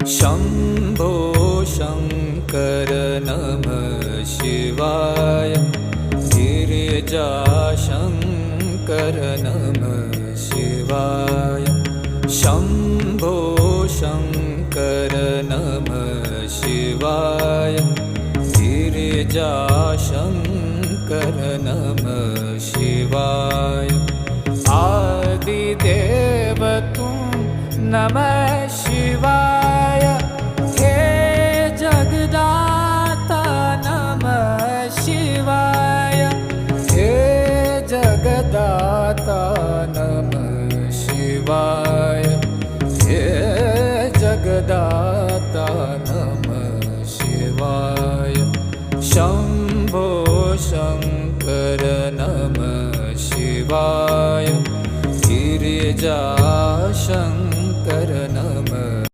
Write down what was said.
शम्भो शङ्कर नमः शिवाय। गिरिजाशङ्कर नमः शिवाय। शम्भो शङ्कर नमः शिवाय। गिरिजाशङ्कर नमः शिवाय। आदिदेव तुम नमः शिवाय। हे जगदाता नमः शिवाय। हे जगदाता नमः शिवाय। हे जगदाता